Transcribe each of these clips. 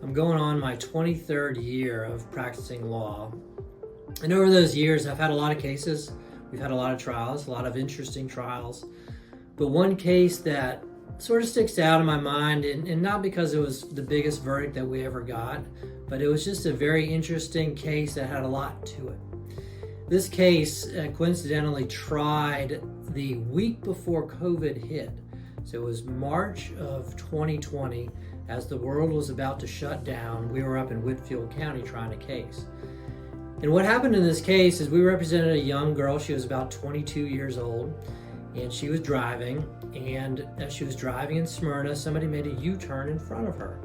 I'm going on my 23rd year of practicing law. And over those years, I've had a lot of cases. We've had a lot of trials, a lot of interesting trials. But one case that sort of sticks out in my mind, and not because it was the biggest verdict that we ever got, but it was just a very interesting case that had a lot to it. This case coincidentally tried the week before COVID hit. So it was March of 2020. As the world was about to shut down, we were up in Whitfield County trying a case. And what happened in this case is we represented a young girl. She was about 22 years old, and she was driving. And as she was driving in Smyrna, somebody made a U-turn in front of her.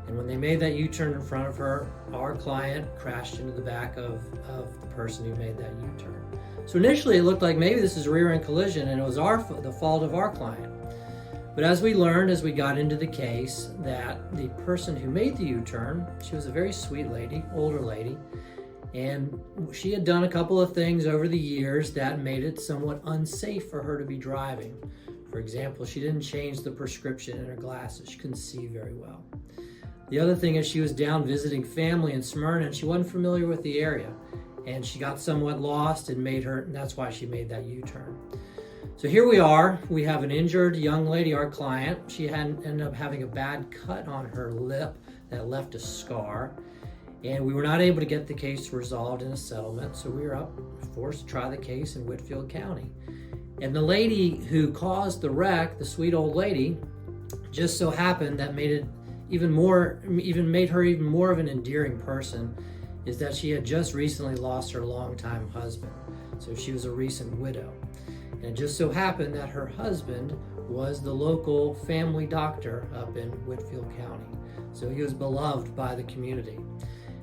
And when they made that U-turn in front of her, our client crashed into the back of the person who made that U-turn. So initially it looked like maybe this is a rear-end collision and it was the fault of our client. But as we learned, as we got into the case, that the person who made the U-turn, she was a very sweet lady, older lady, and she had done a couple of things over the years that made it somewhat unsafe for her to be driving. For example, she didn't change the prescription in her glasses. She couldn't see very well. The other thing is she was down visiting family in Smyrna and she wasn't familiar with the area. And she got somewhat lost and that's why she made that U-turn. So here we are. We have an injured young lady, our client. She ended up having a bad cut on her lip that left a scar. And we were not able to get the case resolved in a settlement. So we were forced to try the case in Whitfield County. And the lady who caused the wreck, the sweet old lady, just so happened that made her even more of an endearing person, is that she had just recently lost her longtime husband. So she was a recent widow. And it just so happened that her husband was the local family doctor up in Whitfield County. So he was beloved by the community.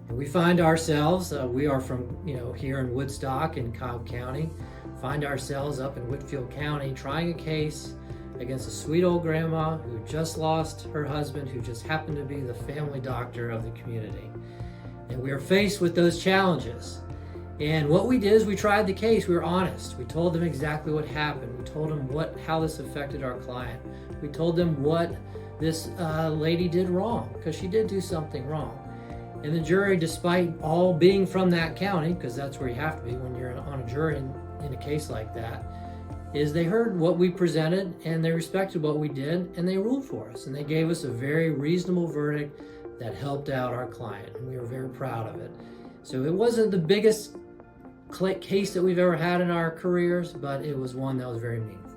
And we find ourselves, we are from here in Woodstock in Cobb County, find ourselves up in Whitfield County trying a case against a sweet old grandma who just lost her husband, who just happened to be the family doctor of the community. And we are faced with those challenges. And what we did is we tried the case. We were honest. We told them exactly what happened. We told them how this affected our client. We told them what this lady did wrong, because she did do something wrong. And the jury, despite all being from that county, because that's where you have to be when you're on a jury in a case like that, is they heard what we presented and they respected what we did and they ruled for us. And they gave us a very reasonable verdict that helped out our client. And we were very proud of it. So it wasn't the biggest case that we've ever had in our careers, but it was one that was very meaningful.